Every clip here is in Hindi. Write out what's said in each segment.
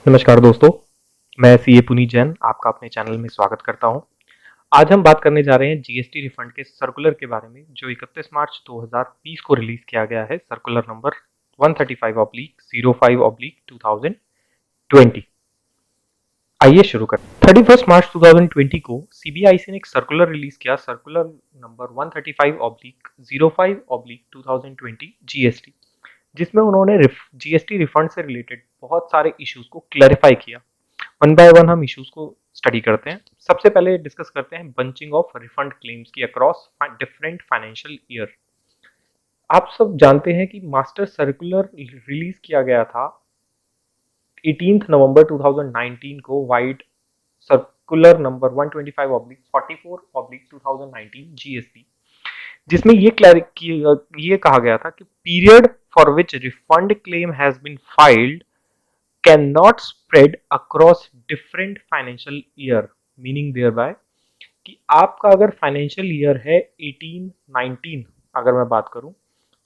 नमस्कार दोस्तों, मैं सीए पुनीत जैन आपका अपने चैनल में स्वागत करता हूं। आज हम बात करने जा रहे हैं जीएसटी रिफंड के सर्कुलर के बारे में जो 31 मार्च 2020 को रिलीज किया गया है। Circular number 135/05/2020। आइए शुरू करते हैं। 31 मार्च 2020 को सीबीआईसी ने एक सर्कुलर रिलीज किया, सर्कुलर नंबर 135/05/2020 जीएसटी, जिसमें उन्होंने जीएसटी रिफंड से रिलेटेड बहुत सारे इश्यूज को क्लैरिफाई किया। वन बाय वन हम इश्यूज को स्टडी करते हैं। सबसे पहले डिस्कस करते हैं बंचिंग ऑफ रिफंड क्लेम्स की अक्रॉस डिफरेंट फाइनेंशियल ईयर। आप सब जानते हैं कि मास्टर सर्कुलर रिलीज किया गया था 18 नवंबर 2019 को, वाइड सर्कुलर नंबर 125/44/2019 जीएसटी, जिसमें ये कहा गया था कि period for which refund claim has been filed can not spread across different financial year, meaning thereby कि आपका अगर फाइनेंशियल ईयर है 18-19, अगर मैं बात करूं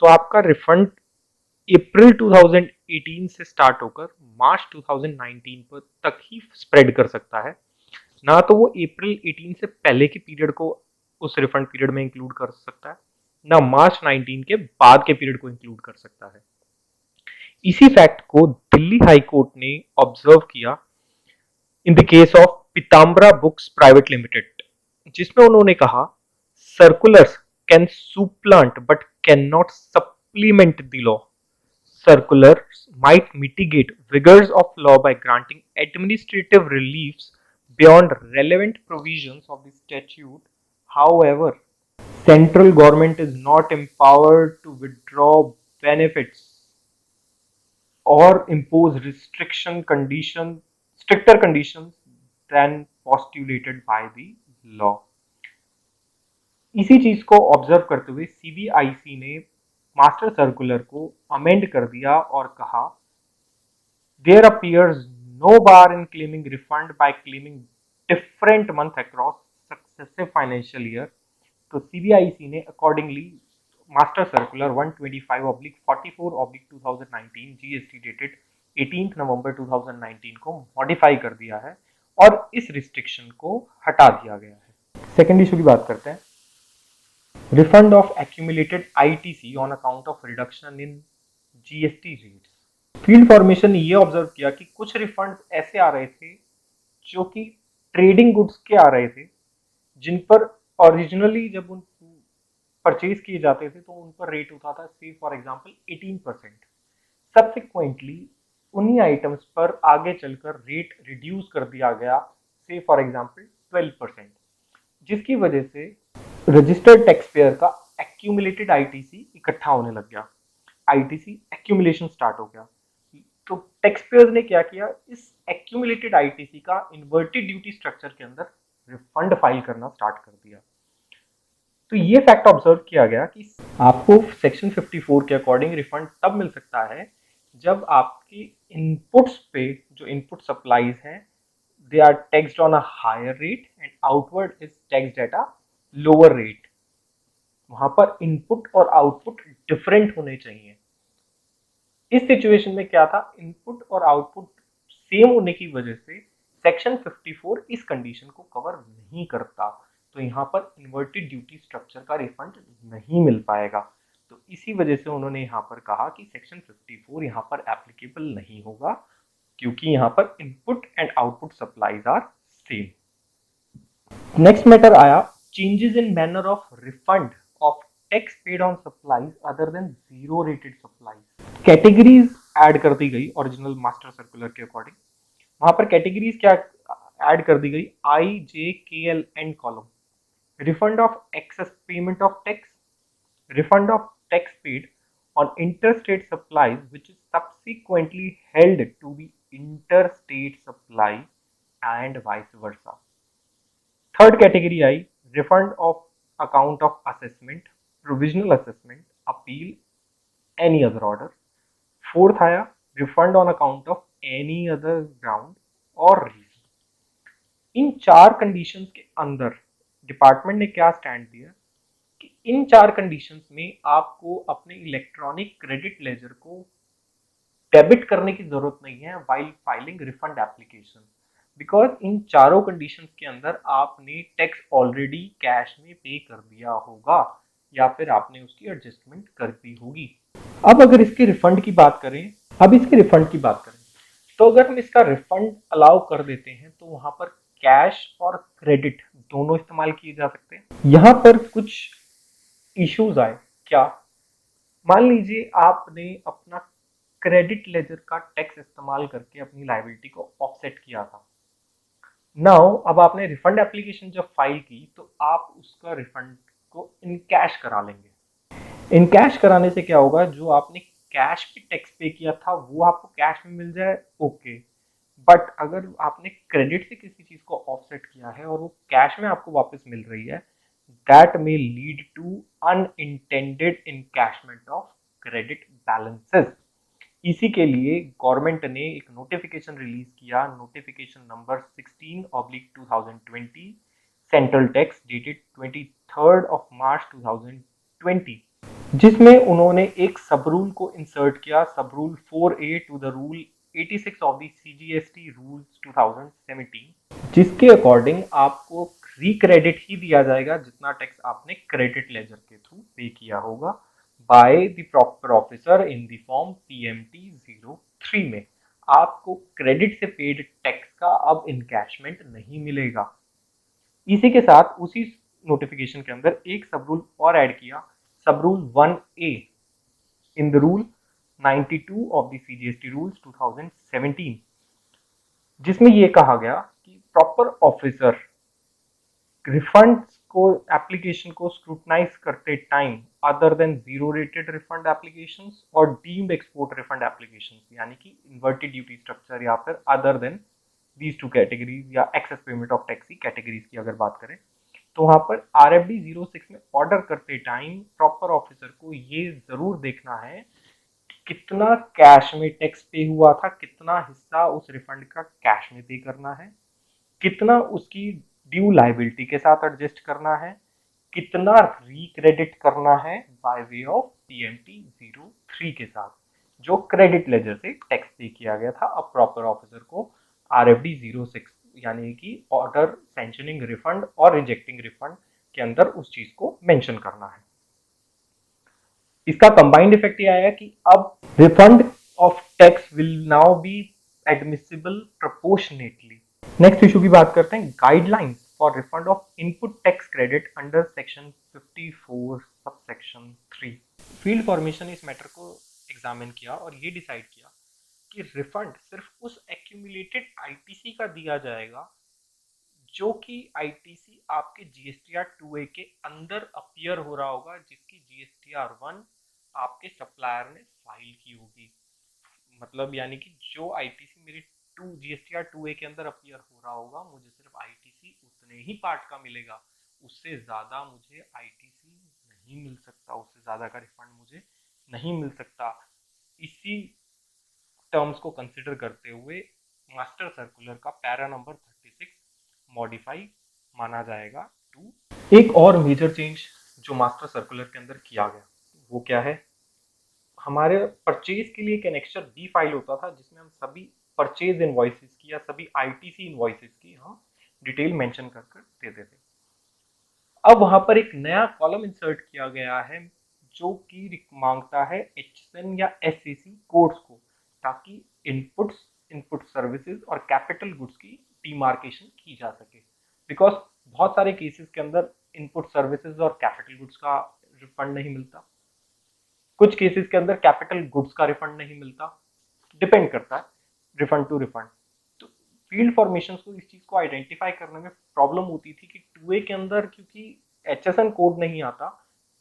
तो आपका रिफंड अप्रैल 2018 से स्टार्ट होकर मार्च 2019 पर तक ही स्प्रेड कर सकता है, ना तो वो अप्रैल 18 से पहले के पीरियड को उस रिफंड पीरियड में इंक्लूड कर सकता है, ना मार्च 19 के बाद के पीरियड को इंक्लूड कर सकता है। इसी फैक्ट को दिल्ली हाई कोर्ट ने ऑब्जर्व किया in the case of Pitambara books private limited, जिसमें उन्होंने कहा circulars can supplant but cannot supplement the law. Circulars might mitigate vigors of law by granting administrative reliefs beyond relevant provisions of the statute. However, central government is not empowered to withdraw benefits or impose stricter conditions than postulated by the law. इसी चीज को ऑब्जर्व करते हुए सीबीआईसी ने मास्टर सर्कुलर को अमेंड कर दिया और कहा there appears no bar in claiming refund by claiming different month across successive financial year. तो सीबीआईसी ने accordingly master circular 125/44/2019 GST dated 18 November 2019 को मॉडिफाई कर दिया है और इस रिस्ट्रिक्शन को हटा दिया गया है। सेकेंड इशू की बात करते हैं, refund of accumulated ITC on account of reduction in GST rates। Field formation ने ये ऑब्जर्व किया कि कुछ रिफंड ऐसे आ रहे थे जो कि ट्रेडिंग गुड्स के आ रहे थे, जिन पर ओरिजिनली जब उन परचेज किए जाते थे तो उन पर रेट होता था से फॉर एग्जांपल 18%। सब्सिक्वेंटली उन्हीं आइटम्स पर आगे चलकर रेट रिड्यूस कर दिया गया से फॉर एग्जांपल 12%, जिसकी वजह से रजिस्टर्ड टैक्स पेयर का एक्यूमुलेटेड आईटीसी इकट्ठा होने लग गया, आईटीसी एक्यूमुलेशन स्टार्ट हो गया। तो टैक्स पेयर्स ने क्या किया, इस एक्यूमुलेटेड आईटीसी का इन्वर्टेड ड्यूटी स्ट्रक्चर के अंदर रिफंड फाइल करना स्टार्ट कर दिया। तो ये फैक्ट ऑब्जर्व किया गया कि आपको सेक्शन 54 के अकॉर्डिंग रिफंड तब मिल सकता है जब आपकी इनपुट्स पे जो इनपुट सप्लाईज हैं they are taxed on a higher rate and outward is taxed at a lower rate। वहां पर इनपुट और आउटपुट डिफरेंट होने चाहिए। इस सिचुएशन में क्या था, इनपुट और आउटपुट सेम होने की वजह से सेक्शन 54 इस कंडीशन को कवर नहीं करता, तो यहाँ पर इन्वर्टेड ड्यूटी स्ट्रक्चर का रिफंड नहीं मिल पाएगा। तो इसी वजह से उन्होंने यहाँ पर कहा कि सेक्शन 54 यहाँ पर एप्लीकेबल नहीं होगा, क्योंकि यहाँ पर input and output supplies are same. Next matter आया changes in manner of refund of tax paid on supplies other than zero rated supplies. Categories add कर दी गई ओरिजिनल मास्टर सर्कुलर के अकॉर्डिंग। वहां पर कैटेगरीज क्या ऐड कर दी गई, आई जे के L and column, refund of access payment of tax, refund of tax paid on interstate supplies which is subsequently held to be interstate supply and vice versa। Third category I refund of account of assessment, provisional assessment, appeal, any other order। Fourth आया refund on account of any other ground or reason। इन चार कंडीशंस के अंदर डिपार्टमेंट ने क्या स्टैंड दिया कि इन चार कंडीशंस में आपको अपने इलेक्ट्रॉनिक क्रेडिट लेजर को डेबिट करने की जरूरत नहीं है while filing refund application, because in चारों कंडीशंस के अंदर आपने टैक्स ऑलरेडी कैश में पे कर दिया होगा या फिर आपने उसकी एडजस्टमेंट कर दी होगी। अब अगर इसके रिफंड की बात करें अब इसके रिफंड की बात करें तो अगर हम इसका रिफंड अलाउ कर देते हैं तो वहां पर कैश और क्रेडिट दोनों इस्तेमाल किए जा सकते हैं। यहां पर कुछ इश्यूज आए। क्या? मान लीजिए आपने अपना क्रेडिट लेजर का टैक्स इस्तेमाल करके अपनी लायबिलिटी को ऑफसेट किया था। नाउ अब आपने रिफंड एप्लीकेशन जब फाइल की तो आप उसका रिफंड को इन कैश करा लेंगे। इन कैश कराने से क्या होगा, जो आपने कैश पे टैक्स पे किया था वो आपको कैश में मिल जाए, ओके। बट अगर आपने क्रेडिट से किसी चीज को ऑफसेट किया है और वो कैश में आपको वापस मिल रही है, that may lead to unintended encashment of credit balances. इसी के लिए गवर्नमेंट ने एक नोटिफिकेशन रिलीज किया, notification number 16/2020 central tax dated 23 March 2020, जिसमें उन्होंने एक सब रूल को इंसर्ट किया, सब rule 4A to the rule 86 of the CGST rules 2017, जिसके अकॉर्डिंग आपको रिक्रेडिट ही दिया जाएगा जितना टैक्स आपने क्रेडिट लेजर के थ्रू पे किया होगा by the proper officer in the form PMT 03 में। आपको क्रेडिट से पेड टैक्स का अब इनकैशमेंट नहीं मिलेगा। इसी के साथ उसी नोटिफिकेशन के अंदर एक सब रूल और ऐड किया, सब rule 1A in the rule 92 of the CGST rules 2017, जिसमें यह कहा गया कि प्रॉपर ऑफिसर रिफंड्स को एप्लीकेशन को स्क्रूटनाइज करते time other than zero rated refund applications और डीम्ड एक्सपोर्ट रिफंड एप्लीकेशंस, यानी कि इन्वर्टेड ड्यूटी स्ट्रक्चर या फिर other than these two categories या excess payment of tax categories की अगर बात करें, तो वहां पर RFD 06 में ऑर्डर करते टाइम प्रॉपर ऑफिसर को ये जरूर देखना है कि कितना कैश में टैक्स पे हुआ था, कितना हिस्सा उस रिफंड का कैश में पे करना है, कितना उसकी ड्यू लाइबिलिटी के साथ एडजस्ट करना है, कितना रिक्रेडिट करना है बाय वे ऑफ PMT 03 के साथ, जो क्रेडिट लेजर से टैक्स पे किया गया था। अब प्रॉपर ऑफिसर को RFD 06 यानी कि ऑर्डर सैंक्शनिंग रिफंड और रिजेक्टिंग रिफंड के अंदर उस चीज को मेंशन करना है। इसका कंबाइंड इफेक्ट ये आया कि अब refund of tax will now B admissible proportionately. Next issue की बात करते हैं, guidelines for refund of input tax credit under section 54 subsection 3। Field formation इस मैटर को एग्जामिन किया और ये डिसाइड किया कि रिफंड सिर्फ उस एक्यूमुलेटेड ITC का दिया जाएगा जो कि ITC आपके GSTR 2A के अंदर अपीयर हो रहा होगा, जिसकी GSTR 1 आपके सप्लायर ने फाइल की होगी। मतलब यानी कि जो ITC मेरी GSTR 2A के अंदर अपीयर हो रहा होगा, मुझे सिर्फ ITC उतने ही पार्ट का मिलेगा, उससे ज्यादा मुझे ITC नहीं मिल सकता, उससे ज्यादा का रिफंड मुझे नहीं मिल सकता। इसी टर्म्स को कंसिडर करते हुए मास्टर सर्कुलर का पैरा नंबर 36 मॉडिफाई माना जाएगा टू। एक और मेजर चेंज जो मास्टर सर्कुलर के अंदर किया गया वो क्या है, हमारे परचेज के लिए एक एनेक्सचर B फाइल होता था जिसमें हम सभी परचेज इनवॉइसेस की या सभी ITC इनवॉइसेस की हम डिटेल मेंशन कर कर देते थे। अब वहां पर एक नया कॉलम इंसर्ट किया गया है जो कि मांगता है HSN या SCC कोड्स को, ताकि इनपुट सर्विसेज और कैपिटल गुड्स की डिमार्केशन की जा सके। बिकॉज बहुत सारे केसेस के अंदर इनपुट सर्विसेज और कैपिटल गुड्स का रिफंड नहीं मिलता, कुछ केसेस के अंदर कैपिटल गुड्स का रिफंड नहीं मिलता, डिपेंड करता है रिफंड टू रिफंड। तो फील्ड फॉर्मेशन को इस चीज को आइडेंटिफाई करने में प्रॉब्लम होती थी कि 2A के अंदर क्योंकि HSN कोड नहीं आता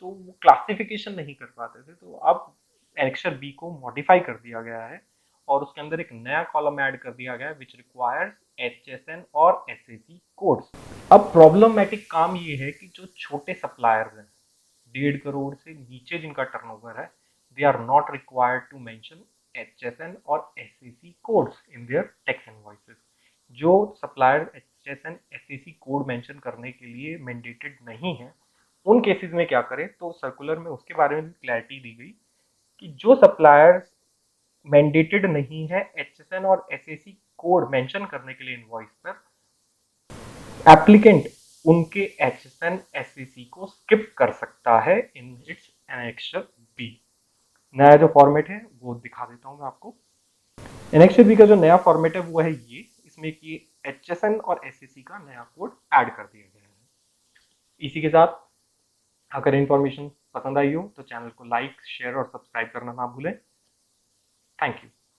तो वो क्लासिफिकेशन नहीं कर पाते थे। तो अब एनेक्सचर B को मॉडिफाई कर दिया गया है और उसके अंदर एक नया कॉलम ऐड कर दिया गया है विच रिक्वायर्स HSN और SAC कोड्स। अब प्रॉब्लमेटिक काम ये है कि जो छोटे सप्लायर्स हैं 1.5 करोड़ से नीचे जिनका टर्नओवर है, they are not required to mention HSN और SAC codes in their tax invoices। जो supplier HSN SAC code mention करने के लिए मैंडेटेड नहीं है, उन केसेस में क्या करें, तो सर्कुलर में उसके बारे में क्लैरिटी दी गई कि जो सप्लायर्स मैंडेटेड नहीं है HSN और SAC कोड मेंशन करने के लिए इनवॉइस पर, एप्लीकेंट उनके HSN SAC को स्किप कर सकता है इन इट्स एनेक्सर बी। नया जो फॉर्मेट है वो दिखा देता हूं मैं आपको। एनेक्सर बी का जो नया फॉर्मेट है वो है ये, इसमें कि HSN और SAC का नया कोड ऐड कर दिया गया है। इसी के साथ अगर इन्फॉर्मेशन पसंद आई हो तो चैनल को लाइक, शेयर और सब्सक्राइब करना ना भूलें। Thank you.